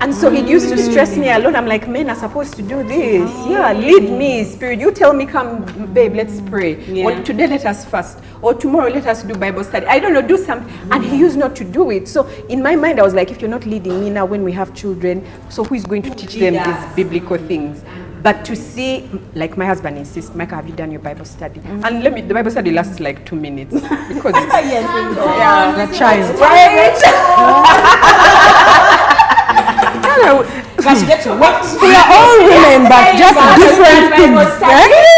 And so he used to stress me a lot. I'm like, men are supposed to do this. Lead me, spirit. You tell me, come, babe, let's pray. Or today let us fast. Or tomorrow let us do Bible study. I don't know, do something. And he used not to do it. So in my mind, I was like, if you're not leading me now when we have children, so who is going to teach them these biblical things? But to see, like my husband insists, Micah, have you done your Bible study? And the Bible study lasts like 2 minutes. Because it's the child. We are all women, but just different things.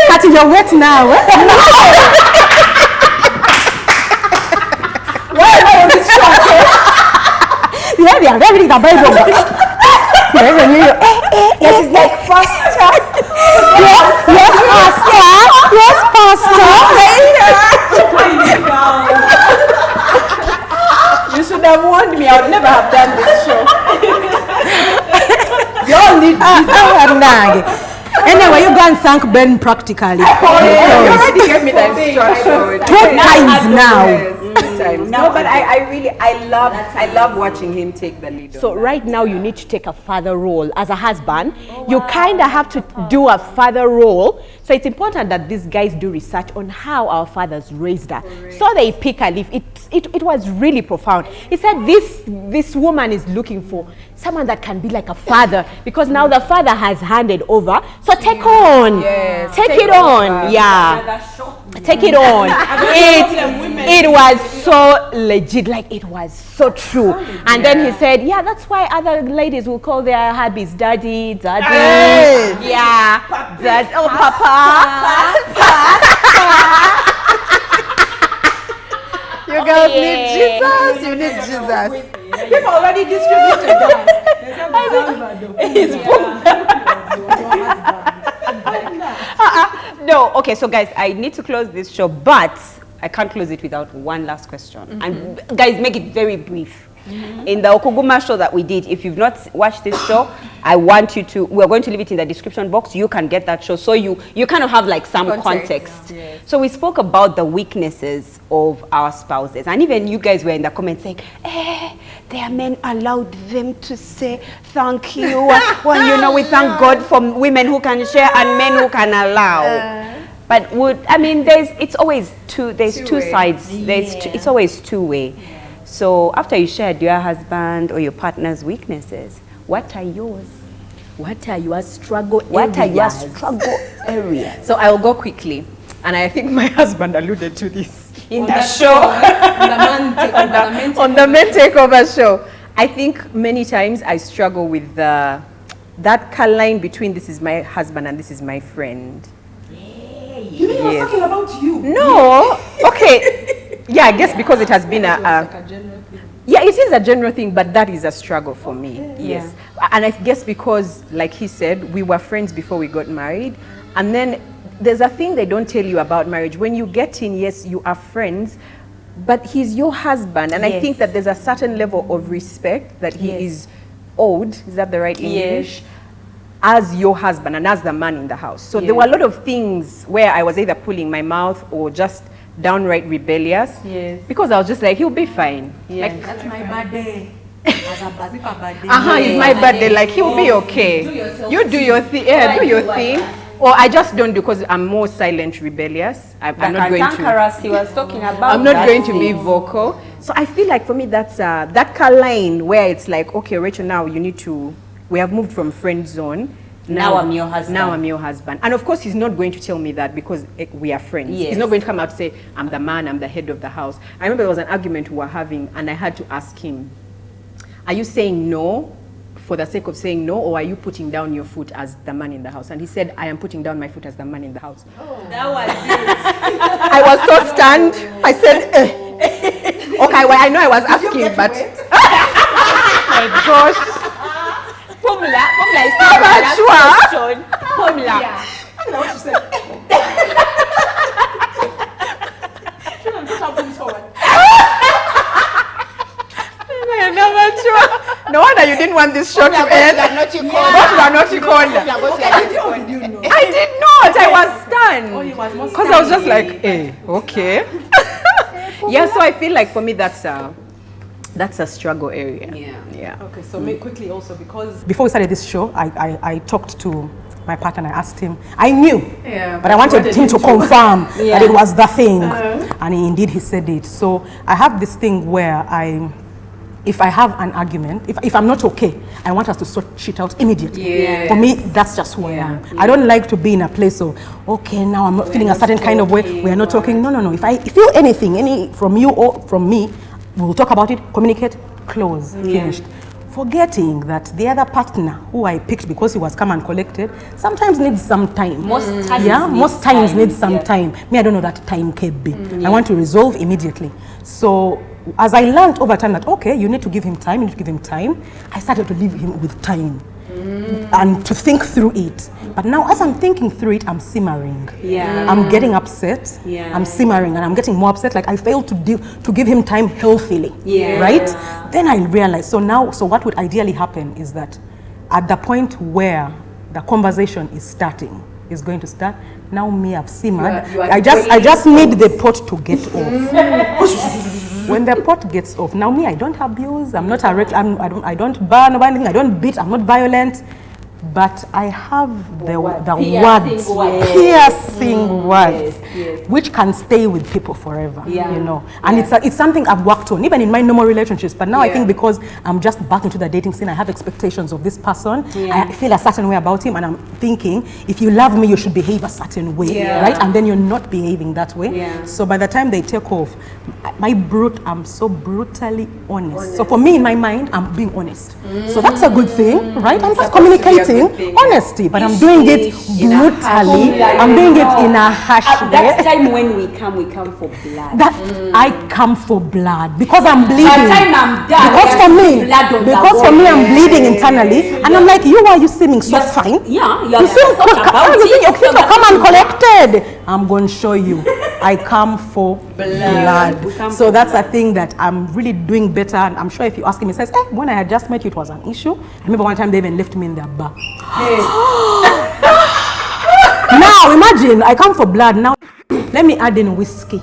Hattie, you're wet now. Why am I on this show? They are reading the Bible. Yes, it's like faster. Yes, pastor. You should have warned me. I would never have done this show. You all need Anyway, you go and thank Ben practically. You already gave me the instruction. 2 times now. No, but I love watching him take the lead. So right now you need to take a father role as a husband. You kind of have to do a father role. So it's important that these guys do research on how our fathers raised us. So they pick a leaf. It was really profound. He said this woman is looking for someone that can be like a father, because now the father has handed over. So take on. Yes. Take it on. Yeah. Take it on. It was so legit, like it was so true. And then he said, yeah, that's why other ladies will call their hubbies daddy. Yeah. Dad, oh, papa. You girls need Jesus. You need Jesus. People already distributed No, okay, so guys, I need to close this show, but I can't close it without one last question. And guys, make it very brief. In the Okuguma show that we did, if you've not watched this show, I want you to, we're going to leave it in the description box. You can get that show, so you kind of have like some context. Yes. So we spoke about the weaknesses of our spouses, and even you guys were in the comments saying, their men allowed them to say thank you. Well, you know, we thank God for women who can share and men who can allow. But it's always two sides. It's always two-way. So after you shared your husband or your partner's weaknesses, what are yours? What are your struggle areas? So I'll go quickly. And I think my husband alluded to this in the show. On the Men Takeover show. I think many times I struggle with that color line between this is my husband and this is my friend. You mean I was talking about you? No. Okay. Yeah, I guess because it has been yeah, it is a general thing, but that is a struggle for me. Yes. And I guess because, like he said, we were friends before we got married. And then there's a thing they don't tell you about marriage. When you get in, yes, you are friends, but he's your husband. And I think that there's a certain level of respect that he is owed. Is that the right English? As your husband and as the man in the house. So there were a lot of things where I was either pulling my mouth or just downright rebellious. Yes. Because I was just like, he'll be fine. Yes. Like, that's my birthday. It's my birthday. Like, he'll be okay. You do your thing. Yeah, do your thing. Or I just don't do, because I'm more silent, rebellious. I'm not going to. He was talking about. I'm not going to be vocal. So I feel like for me that's that color line where it's like, okay, Rachel, now you need to. We have moved from friend zone. Now I'm your husband. Now I'm your husband. And of course, he's not going to tell me that because we are friends. Yes. He's not going to come out and say, I'm the man, I'm the head of the house. I remember there was an argument we were having, and I had to ask him, are you saying no for the sake of saying no, or are you putting down your foot as the man in the house? And he said, I am putting down my foot as the man in the house. Oh, that was it. I was so stunned. I said, okay, well, I know I was asking, but... my gosh. Formula is Formula. I don't know what she said. No wonder you didn't want this show to end. I did not. I was stunned. Because I was just like, okay. Yeah, so I feel like for me that's a struggle area. Yeah. Okay, so quickly also, because before we started this show, I talked to my partner and I asked him, I knew, but I wanted him to confirm that it was the thing. And indeed he said it. So I have this thing where if I have an argument, if I'm not okay, I want us to sort shit out immediately. For me, that's just who I am. I don't like to be in a place of, okay, now I'm not feeling a certain kind of way. We are not talking. No. If I feel anything, from you or from me, we'll talk about it, communicate, close, finished. Forgetting that the other partner who I picked because he was come and collected sometimes needs some time. Most times needs some time. Me, I don't know that time can be. I want to resolve immediately. So as I learned over time that, okay, you need to give him time, I started to leave him with time. and to think through it. But now as I'm thinking through it, I'm simmering. I'm getting upset. I'm simmering and I'm getting more upset. Like I failed to give him time healthily. Right? Then I realized, so what would ideally happen is that at the point where the conversation is going to start, now me, I've simmered. I just need the pot to get off. When the pot gets off, now me, I don't abuse. I'm not I don't burn or anything. I don't beat. I'm not violent. But I have the words, piercing words, which can stay with people forever, you know. And it's something I've worked on, even in my normal relationships. But now I think because I'm just back into the dating scene, I have expectations of this person. I feel a certain way about him, and I'm thinking, if you love me, you should behave a certain way, right? And then you're not behaving that way. So by the time they take off, I'm so brutally honest. So for me, in my mind, I'm being honest. So that's a good thing, right? I'm just communicating honesty, but I'm doing it brutally. I'm doing it in a harsh way. That time when we come for blood. I come for blood because I'm bleeding. By the time I'm done, because for me, I'm bleeding internally, and I'm like, you seeming so fine. You seem calm and collected. I'm going to show you. I come for blood. So that's a thing that I'm really doing better. And I'm sure if you ask him, he says, when I had just met you, it was an issue. I remember one time they even left me in their bar. Now imagine, I come for blood. Now let me add in whiskey. You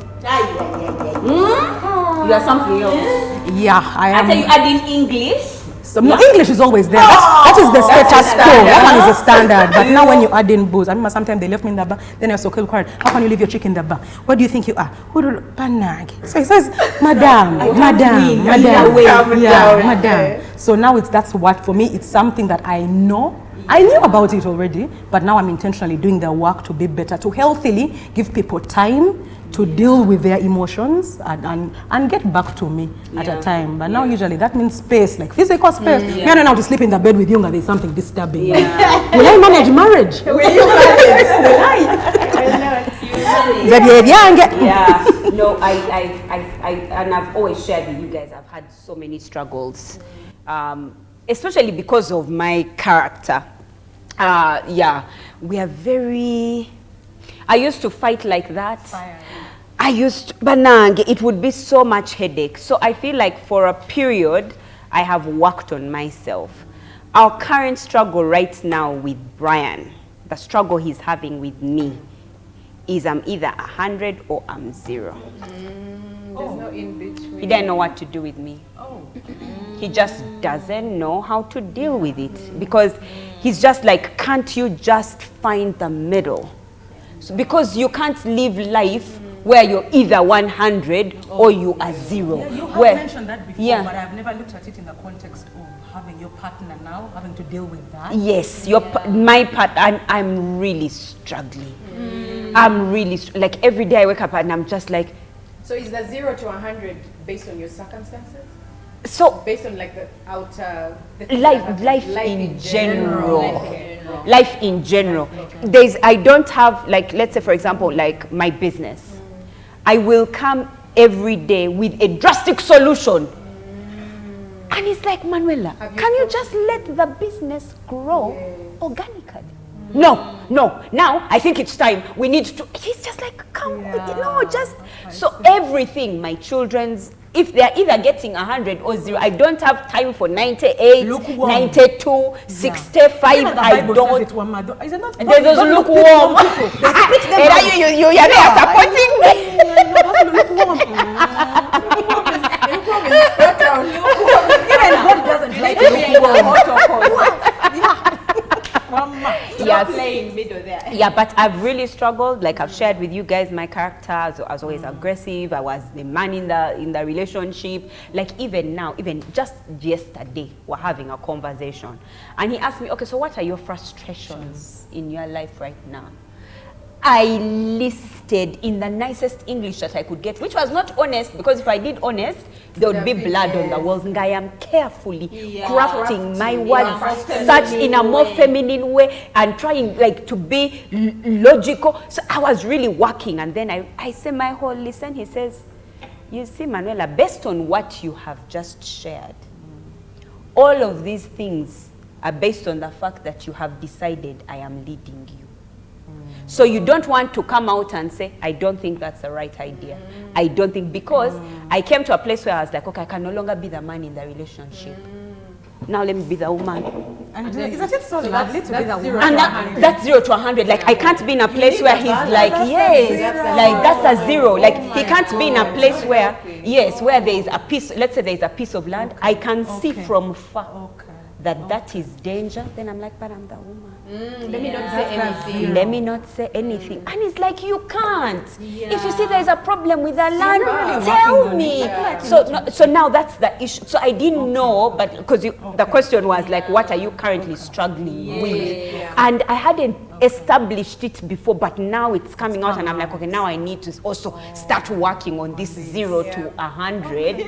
are something else. Yeah, I am. I tell you, add in English. So, no, English is always there. That is the status quo. That one is the standard. But now when you add in booze, I remember sometimes they left me in the bar. Then I was so quiet. How can you leave your chick in the bar? What do you think you are? Panag. So he says, Madam. So now that's what, for me, it's something that I know. I knew about it already, but now I'm intentionally doing the work to be better, to healthily give people time to deal with their emotions and get back to me at a time. But now usually that means space, like physical space. Me, I don't know how to sleep in the bed with you and there's something disturbing. Will I manage marriage? Will you manage? Will I? No, I and I've always shared with you guys, I've had so many struggles, especially because of my character. We are very... I used to fight like that. It would be so much headache. So I feel like for a period, I have worked on myself. Our current struggle right now with Brian, the struggle he's having with me, is I'm either 100 or I'm 0. There's no in between. He doesn't know what to do with me. He just doesn't know how to deal with it, because he's just like, can't you just find the middle? So because you can't live life where you're either 100 or you are 0. Yeah, you have mentioned that before, but I've never looked at it in the context of having your partner now, having to deal with that. Yes, my partner, I'm really struggling. I'm really, like every day I wake up and I'm just like... So is the 0 to 100 based on your circumstances? So based on like the outer... life in general. Life in general. I don't have, like, let's say for example, like my business. I will come every day with a drastic solution. And it's like, Manuela, can you just let the business grow organically? No. Now I think it's time. We need to. He's just like, come, just. So everything, my children's, if they're either getting 100 or 0, I don't have time for 98, 92, 65. I don't. There's those lukewarm. You're there supporting me. Even God doesn't like lukewarm. Yes. Playing middle there. Yeah, but I've really struggled. Like I've shared with you guys, my character I was always aggressive. I was the man in the relationship. Like even now, even just yesterday, we're having a conversation, and he asked me, "Okay, so what are your frustrations in your life right now?" I listed in the nicest English that I could get, which was not honest, because if I did honest, there would be blood on the walls. And I am carefully crafting my words such in a more feminine way and trying like to be logical. So I was really working, and then I say my whole listen. He says, "You see, Manuela, based on what you have just shared, all of these things are based on the fact that you have decided I am leading you. So you don't want to come out and say, I don't think that's the right idea. I don't think, because I came to a place where I was like, okay, I can no longer be the man in the relationship. Now let me be the woman. And isn't it so lovely to be the woman? And that's 0 to 100. Like, I can't be in a place where he's like, yes, like that's a 0. Like, he can't be in a place where, yes, where there is a piece, let's say there is a piece of land, I can see from far that is danger. Then I'm like, but I'm the woman. Let me not say anything. Let me not say anything. And it's like, you can't. If you see there's a problem with the land, tell me. So now that's the issue. So I didn't know, but because the question was like, what are you currently struggling with? And I hadn't established it before, but now it's coming out, and I'm like, okay, now I need to also start working on this 0 to 100.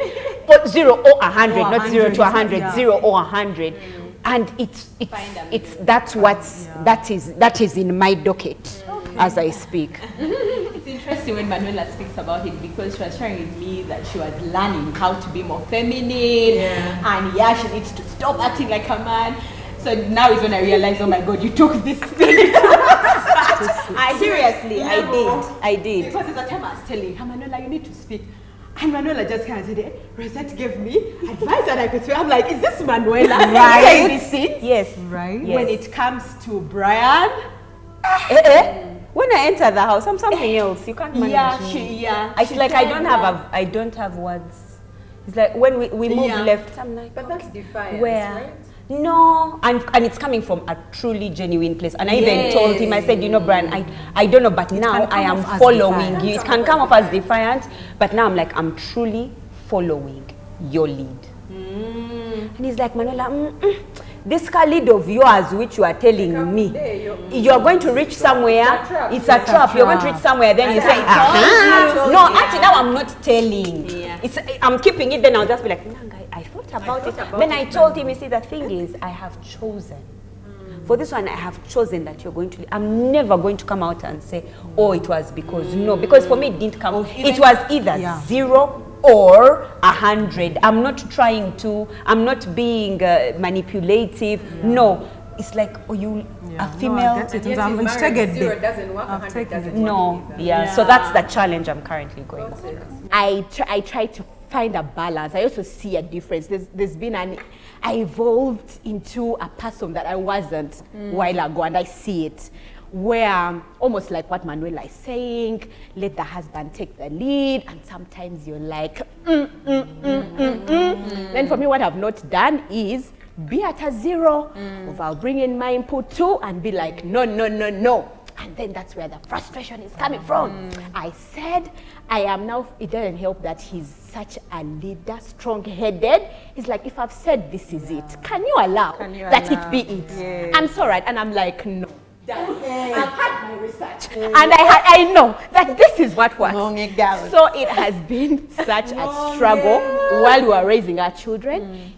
But 0 or 100, not 0 to 100, 0 or 100. And that is in my docket as I speak. It's interesting when Manuela speaks about it, because she was sharing with me that she was learning how to be more feminine, and she needs to stop acting like a man. So now is when I realized, oh my God, you took this thing. Seriously, I did. Because there's a time I was telling her, Manuela, you need to speak. And Manuela just kind of said, Rosette gave me advice that I could speak. I'm like, is this Manuela? Right. Yes. Right. Yes. When it comes to Brian, when I enter the house, I'm something else. You can't manage me. It's like I don't have words. It's like when we move left, I'm like, but that's defiance, where? right? No, and it's coming from a truly genuine place. And I even told him, I said, you know, Brian, I don't know, but now I am following you. It can come off as defiant, but now I'm like, I'm truly following your lead. And he's like, Manuela, this car lead of yours, which you are telling me, you're going to reach somewhere. It's a trap. You're going to reach somewhere. Then you say, no, actually, now I'm not telling. I'm keeping it. Then I'll just be like, I thought about it. Then I told him, you see, the thing is, I have chosen. For this one, I have chosen that you're going to. I'm never going to come out and say, oh, it was because no. Because for me, it didn't come. It was either 0 or 100. I'm not trying to. I'm not being manipulative. No. It's like, oh, you a female. No, it. 0 doesn't work, 100 doesn't work. So that's the challenge I'm currently going through. I try to find a balance. I also see a difference. There's been I evolved into a person that I wasn't a while ago, and I see it where almost like what Manuela is saying, let the husband take the lead, and sometimes you're like, Then for me, what I've not done is be at a 0, or I'll bring in my input too, and be like, no. And then that's where the frustration is coming from. I said, I am now, it doesn't help that he's such a leader, strong-headed. He's like, if I've said this is it, can you allow that it be it? Yes. I'm so right. And I'm like, no. I've had my research. And I know that this is what works. So it has been such a struggle while we were raising our children.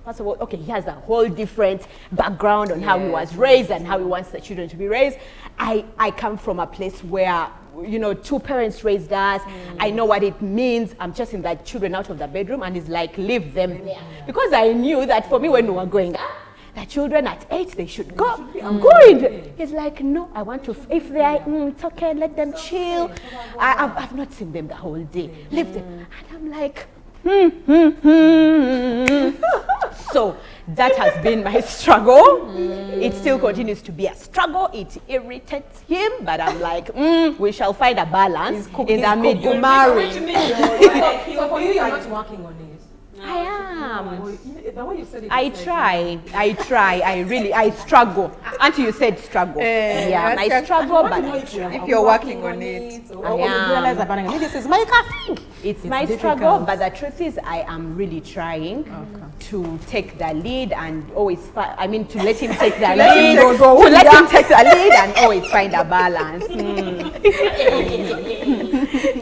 First of all, okay, he has a whole different background on how he was raised and how he wants the children to be raised. I come from a place where, you know, 2 parents raised us. I know what it means. I'm chasing the children out of the bedroom, and it's like, leave them there. Because I knew that for me, when we were going up, the children at 8, they should go. I'm going. He's like, no, I want to, if they are, it's okay, let them chill. I've not seen them the whole day. Leave them. And I'm like, So that has been my struggle. It still continues to be a struggle. It irritates him, but I'm like, we shall find a balance in the middle. So for you, you're not working on it. I am. The way you said it, I try. I struggle. Until you said struggle. I struggle, but if you're working on it. I am. This is my cafe. It's my struggle, but the truth is I am really trying to take the lead and always to let him take the lead. To let him take the lead and always find a balance.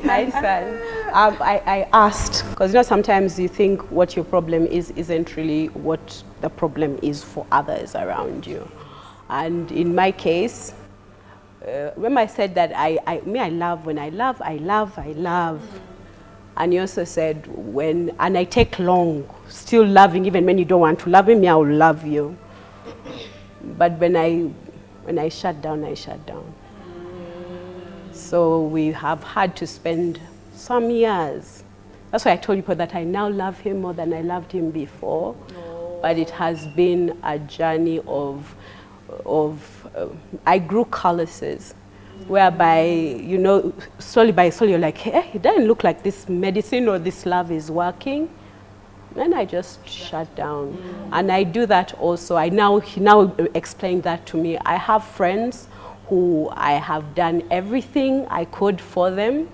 Hi, son. I asked, because sometimes you think what your problem is isn't really what the problem is for others around you. And in my case, remember I said that I love when I love. And he also said, and I take long, still loving, even when you don't want to love me, I will love you. But when I shut down, I shut down. So we have had to spend some years. That's why I told you that I now love him more than I loved him before. But it has been a journey of I grew calluses, whereby, you know, slowly by slowly you're like, hey, it doesn't look like this medicine or this love is working. And I just shut down. And I do that also. He now explained that to me. I have friends who I have done everything I could for them.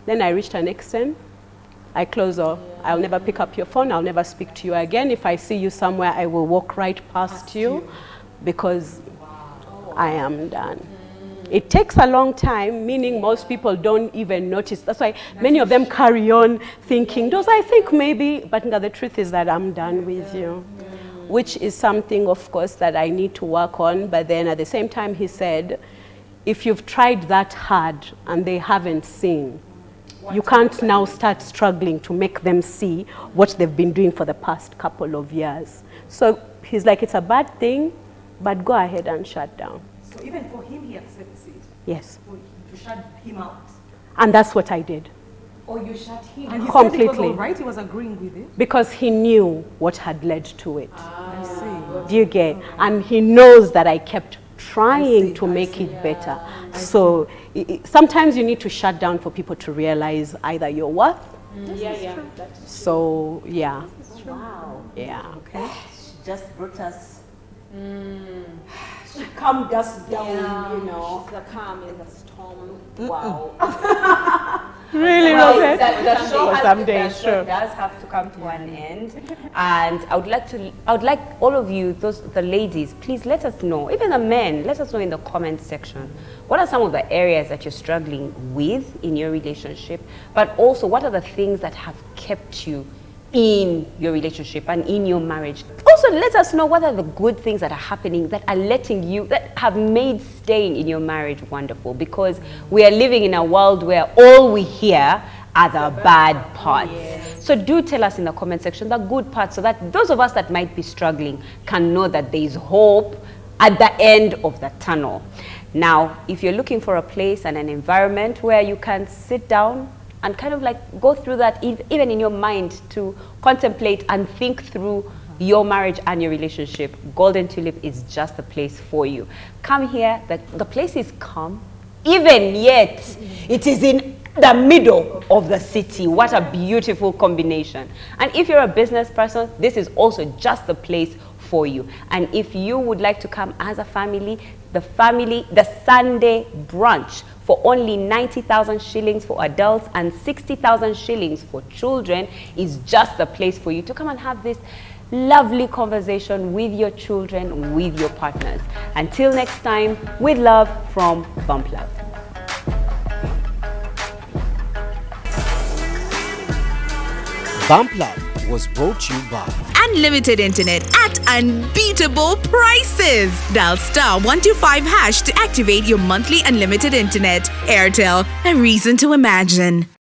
Then I reached an extent, I close off. I'll never pick up your phone. I'll never speak to you again. If I see you somewhere, I will walk right past you because I am done. It takes a long time, meaning most people don't even notice. That's why many of them carry on thinking, does I think maybe, but the truth is that I'm done with you, which is something, of course, that I need to work on. But then at the same time, he said, if you've tried that hard and they haven't seen, you can't now start struggling to make them see what they've been doing for the past couple of years. So he's like, it's a bad thing, but go ahead and shut down. So even for him, he accepts it? Yes. To shut him out? And that's what I did. Or you shut him and he completely. Said it was all right, he was agreeing with it? Because he knew what had led to it. I see. Do you get? And he knows that I kept trying to make it better. So sometimes you need to shut down for people to realize either your worth. So yeah. Wow. Yeah. Okay. She just brought us. She calmed us down, you know. She's the calm in the storm. Wow. Really, Well, Robert? the show For some days, the show sure. does have to come to an end, and I would like all of you, the ladies, please let us know. Even the men, let us know in the comments section. What are some of the areas that you're struggling with in your relationship? But also, what are the things that have kept you in your relationship and in your marriage? Also, let us know what are the good things that are happening that are letting you, that have made staying in your marriage wonderful, because we are living in a world where all we hear are the bad parts. So do tell us in the comment section the good parts, so that those of us that might be struggling can know that there is hope at the end of the tunnel. Now, if you're looking for a place and an environment where you can sit down and kind of like go through that, even in your mind, to contemplate and think through your marriage and your relationship, Golden Tulip is just the place for you. Come here, the place is calm, even yet it is in the middle of the city. What a beautiful combination. And if you're a business person, this is also just the place for you. And if you would like to come as a family, the Sunday brunch for only 90,000 shillings for adults and 60,000 shillings for children is just the place for you to come and have this lovely conversation with your children, with your partners. Until next time, with love from Bump Love. Bump Love was brought to you by Unlimited internet at unbeatable prices. Dial *125# to activate your monthly unlimited internet. Airtel, a reason to imagine.